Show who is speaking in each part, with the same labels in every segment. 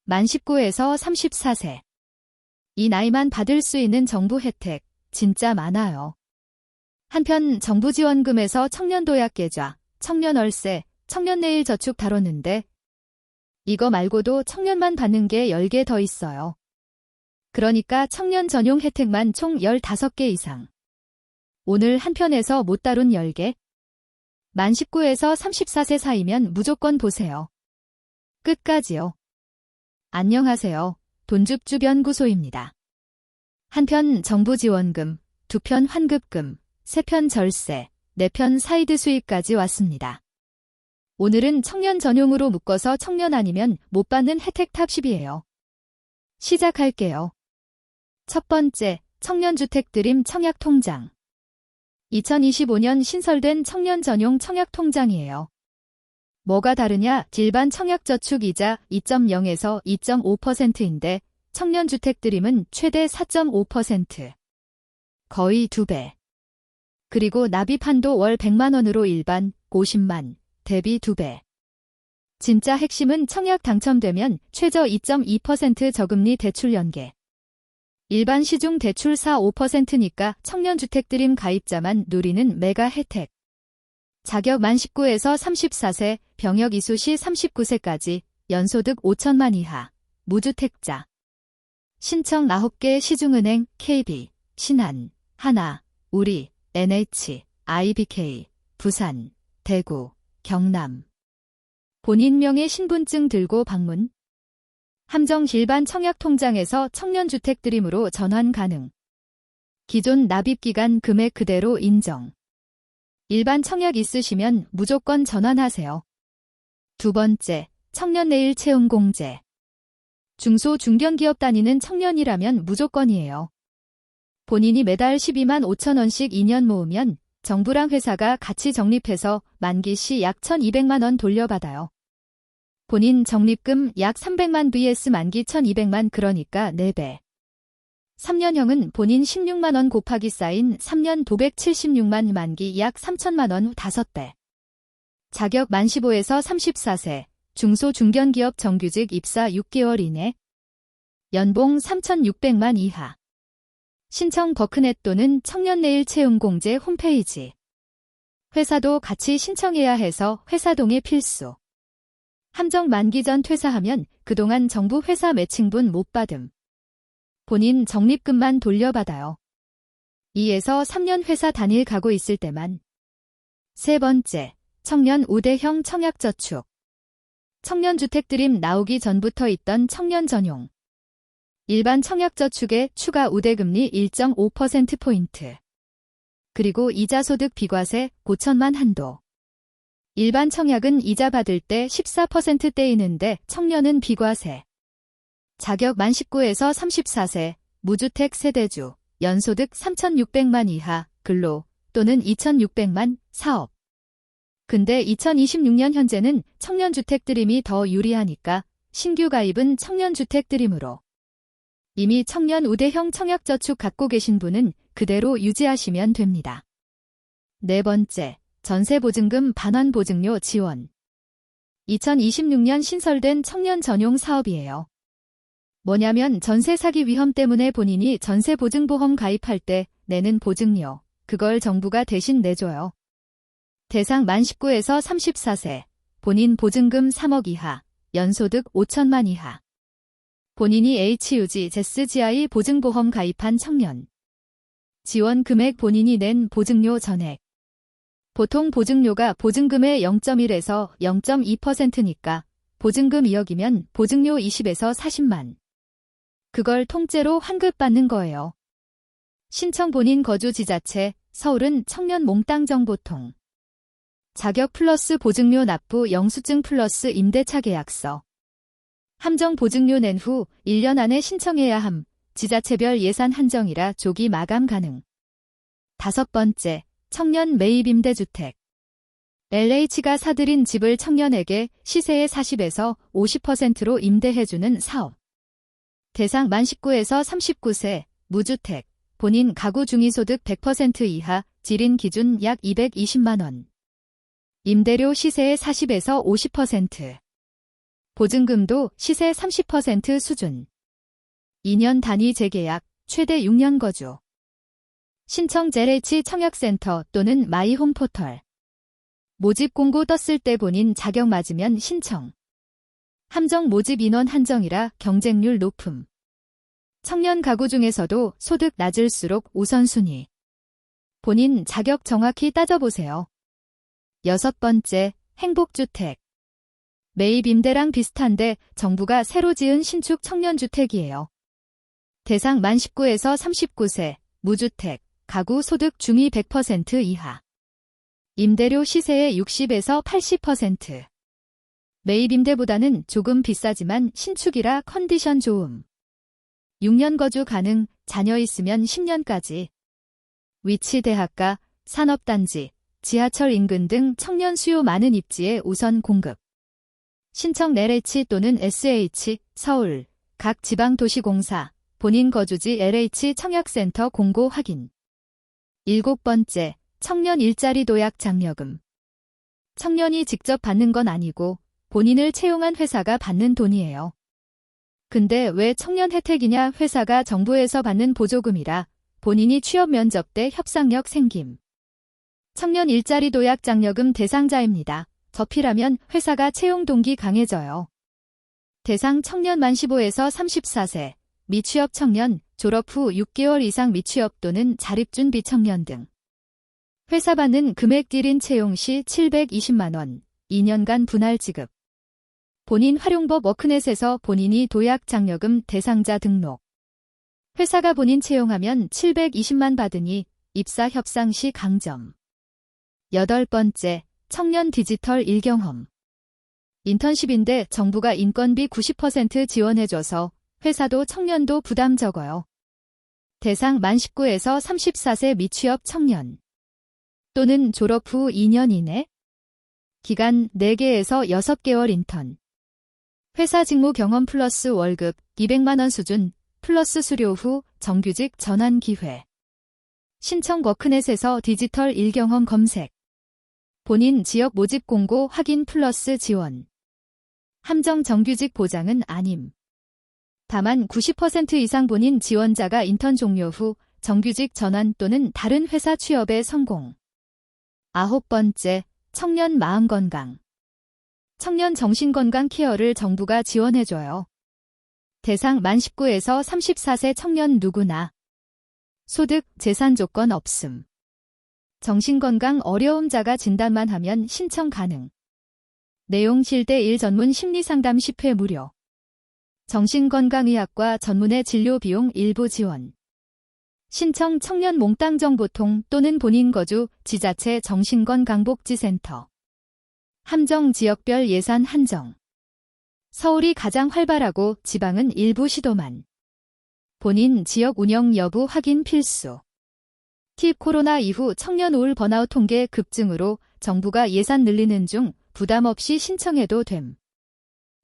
Speaker 1: 만 19에서 34세. 이 나이만 받을 수 있는 정부 혜택 진짜 많아요. 한편 정부 지원금에서 청년도약계좌, 청년월세, 청년내일저축 다뤘는데 이거 말고도 청년만 받는 게 10개 더 있어요. 그러니까 청년 전용 혜택만 총 15개 이상. 오늘 한 편에서 못 다룬 10개? 만 19에서 34세 사이면 무조건 보세요. 끝까지요. 안녕하세요. 돈줍줍연구소입니다. 한편 정부 지원금, 2편 환급금, 3편 절세, 4편 사이드 수입까지 왔습니다. 오늘은 청년 전용으로 묶어서 청년 아니면 못 받는 혜택 탑 10이에요. 시작할게요. 첫 번째, 청년주택 드림 청약통장. 2025년 신설된 청년 전용 청약통장이에요. 뭐가 다르냐? 일반 청약저축이자 2.0에서 2.5%인데 청년주택 드림은 최대 4.5%. 거의 2배. 그리고 납입한도 월 100만 원으로 일반 50만, 대비 2배. 진짜 핵심은 청약 당첨되면 최저 2.2% 저금리 대출 연계. 일반 시중 대출 4-5%니까 청년주택 드림 가입자만 누리는 메가 혜택. 자격 만 19에서 34세, 병역 이수 시 39세까지, 연소득 5천만 이하, 무주택자. 신청 9개 시중은행, KB, 신한, 하나, 우리, NH, IBK, 부산, 대구, 경남. 본인 명의 신분증 들고 방문. 함정 일반 청약통장에서 청년주택 드림으로 전환 가능. 기존 납입기간 금액 그대로 인정. 일반 청약 있으시면 무조건 전환하세요. 두 번째, 청년내일 채용공제. 중소 중견기업 다니는 청년이라면 무조건이에요. 본인이 매달 12만 5천 원씩 2년 모으면 정부랑 회사가 같이 적립해서 만기 시 약 1,200만 원 돌려받아요. 본인 적립금 약 300만 vs 만기 1,200만 그러니까 4배. 3년형은 본인 16만 원 곱하기 쌓인 3년 도백 76만 만기 약 3천만 원 5배. 자격 만 15에서 34세, 중소중견기업 정규직 입사 6개월 이내. 연봉 3,600만 이하. 신청 버크넷 또는 청년내일 채용공제 홈페이지. 회사도 같이 신청해야 해서 회사동의 필수. 함정 만기 전 퇴사하면 그동안 정부 회사 매칭분 못 받음. 본인 적립금만 돌려받아요. 2에서 3년 회사 단일 가고 있을 때만. 세 번째, 청년 우대형 청약저축. 청년주택 드림 나오기 전부터 있던 청년 전용. 일반 청약저축에 추가 우대금리 1.5%포인트. 그리고 이자소득 비과세 5천만 한도. 일반 청약은 이자 받을 때 14% 떼이는데 청년은 비과세. 자격 만 19에서 34세, 무주택 세대주, 연소득 3,600만 이하, 근로, 또는 2,600만, 사업. 근데 2026년 현재는 청년주택 드림이 더 유리하니까 신규 가입은 청년주택 드림으로. 이미 청년 우대형 청약저축 갖고 계신 분은 그대로 유지하시면 됩니다. 네 번째, 전세보증금 반환보증료 지원. 2026년 신설된 청년 전용 사업이에요. 뭐냐면 전세 사기 위험 때문에 본인이 전세보증보험 가입할 때 내는 보증료, 그걸 정부가 대신 내줘요. 대상 만 19에서 34세, 본인 보증금 3억 이하, 연소득 5천만 이하. 본인이 HUG, 제스GI 보증보험 가입한 청년. 지원 금액 본인이 낸 보증료 전액. 보통 보증료가 보증금의 0.1에서 0.2%니까 보증금 2억이면 보증료 20에서 40만. 그걸 통째로 환급받는 거예요. 신청 본인 거주 지자체, 서울은 청년 몽땅 정보통. 자격 플러스 보증료 납부 영수증 플러스 임대차 계약서. 함정 보증료 낸 후 1년 안에 신청해야 함. 지자체별 예산 한정이라 조기 마감 가능. 다섯 번째, 청년 매입 임대주택. LH가 사들인 집을 청년에게 시세의 40에서 50%로 임대해주는 사업. 대상 만 19에서 39세, 무주택, 본인 가구 중위소득 100% 이하, 지린 기준 약 220만 원. 임대료 시세의 40에서 50%. 보증금도 시세 30% 수준. 2년 단위 재계약, 최대 6년 거주. 신청 LH 청약센터 또는 마이홈 포털. 모집 공고 떴을 때 본인 자격 맞으면 신청. 함정 모집 인원 한정이라 경쟁률 높음. 청년 가구 중에서도 소득 낮을수록 우선순위. 본인 자격 정확히 따져보세요. 6번째, 행복주택. 매입 임대랑 비슷한데 정부가 새로 지은 신축 청년주택이에요. 대상 만 19에서 39세, 무주택, 가구 소득 중위 100% 이하. 임대료 시세의 60에서 80%. 매입 임대보다는 조금 비싸지만 신축이라 컨디션 좋음. 6년 거주 가능, 자녀 있으면 10년까지. 위치 대학가, 산업단지, 지하철 인근 등 청년 수요 많은 입지에 우선 공급. 신청 LH 또는 SH, 서울, 각 지방도시공사, 본인 거주지 LH 청약센터 공고 확인. 7번째, 청년 일자리 도약 장려금. 청년이 직접 받는 건 아니고 본인을 채용한 회사가 받는 돈이에요. 근데 왜 청년 혜택이냐? 회사가 정부에서 받는 보조금이라 본인이 취업 면접 때 협상력 생김. 청년 일자리 도약 장려금 대상자입니다. 접필하면 회사가 채용 동기 강해져요. 대상 청년 만 15에서 34세, 미취업 청년, 졸업 후 6개월 이상 미취업 또는 자립준비 청년 등. 회사 받는 금액 1인 채용 시 720만 원, 2년간 분할 지급. 본인 활용법 워크넷에서 본인이 도약 장려금 대상자 등록. 회사가 본인 채용하면 720만 받으니 입사 협상 시 강점. 8번째, 청년 디지털 일경험. 인턴십인데 정부가 인건비 90% 지원해줘서 회사도 청년도 부담 적어요. 대상 만 19에서 34세 미취업 청년. 또는 졸업 후 2년 이내. 기간 4개에서 6개월 인턴. 회사 직무 경험 플러스 월급 200만 원 수준 플러스 수료 후 정규직 전환 기회. 신청 워크넷에서 디지털 일경험 검색. 본인 지역 모집 공고 확인 플러스 지원. 함정 정규직 보장은 아님. 다만 90% 이상 본인 지원자가 인턴 종료 후 정규직 전환 또는 다른 회사 취업에 성공. 9번째, 청년 마음건강. 청년 정신건강 케어를 정부가 지원해줘요. 대상 만 19에서 34세 청년 누구나. 소득, 재산 조건 없음. 정신건강 어려움자가 진단만 하면 신청 가능. 내용 실대1 전문 심리상담 10회 무료. 정신건강의학과 전문의 진료 비용 일부 지원. 신청 청년 몽땅 정보통 또는 본인 거주 지자체 정신건강복지센터. 함정 지역별 예산 한정. 서울이 가장 활발하고 지방은 일부 시도만. 본인 지역 운영 여부 확인 필수. 팁 코로나 이후 청년 우울 번아웃 통계 급증으로 정부가 예산 늘리는 중 부담 없이 신청해도 됨.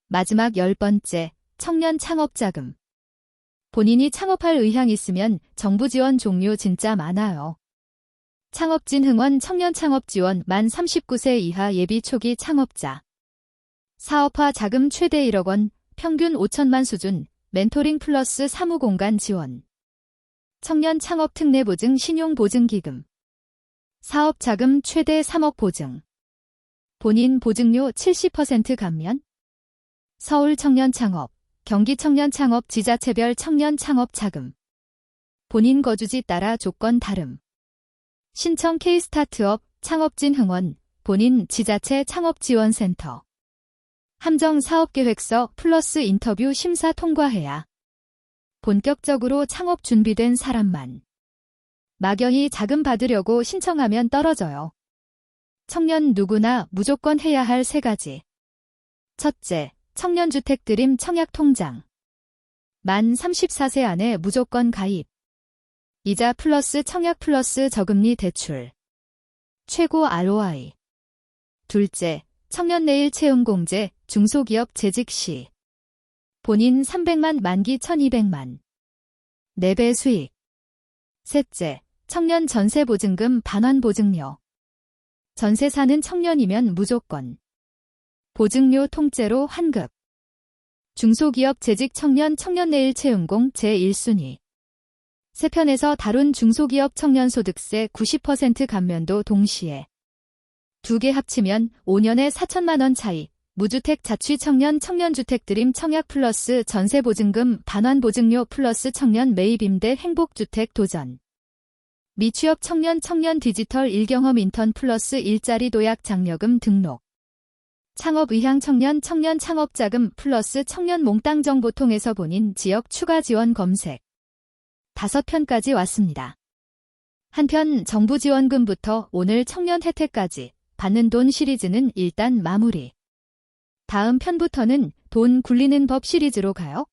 Speaker 1: 마지막 10번째, 청년 창업자금. 본인이 창업할 의향 있으면 정부 지원 종류 진짜 많아요. 창업진 흥원 청년 창업 지원 만 39세 이하 예비 초기 창업자. 사업화 자금 최대 1억 원, 평균 5천만 수준, 멘토링 플러스 사무공간 지원. 청년 창업 특례 보증 신용 보증기금. 사업 자금 최대 3억 보증. 본인 보증료 70% 감면. 서울 청년 창업, 경기 청년 창업 지자체별 청년 창업 자금. 본인 거주지 따라 조건 다름. 신청 K스타트업, 창업진 흥원, 본인 지자체 창업지원센터. 함정 사업계획서 플러스 인터뷰 심사 통과해야. 본격적으로 창업 준비된 사람만. 막연히 자금 받으려고 신청하면 떨어져요. 청년 누구나 무조건 해야 할 3가지. 첫째, 청년주택 드림 청약통장. 만 34세 안에 무조건 가입. 이자 플러스 청약 플러스 저금리 대출. 최고 ROI. 둘째, 청년내일 채용공제 중소기업 재직 시. 본인 300만 만기 1200만. 4배 수익. 셋째, 청년 전세보증금 반환보증료. 전세 사는 청년이면 무조건. 보증료 통째로 환급. 중소기업 재직 청년 청년내일 채용공 제1순위. 3편에서 다룬 중소기업 청년소득세 90% 감면도 동시에 2개 합치면 5년에 4천만 원 차이, 무주택 자취 청년 청년주택 드림 청약 플러스 전세보증금 반환보증료 플러스 청년 매입임대 행복주택 도전. 미취업 청년 청년 디지털 1경험 인턴 플러스 일자리 도약 장려금 등록. 창업 의향 청년 청년 창업자금 플러스 청년 몽땅 정보통해서 본인 지역 추가 지원 검색. 5편까지 왔습니다. 한편 정부 지원금부터 오늘 청년 혜택까지 받는 돈 시리즈는 일단 마무리. 다음 편부터는 돈 굴리는 법 시리즈로 가요.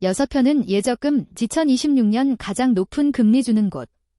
Speaker 1: 6편은 예적금 2026년 가장 높은 금리 주는 곳,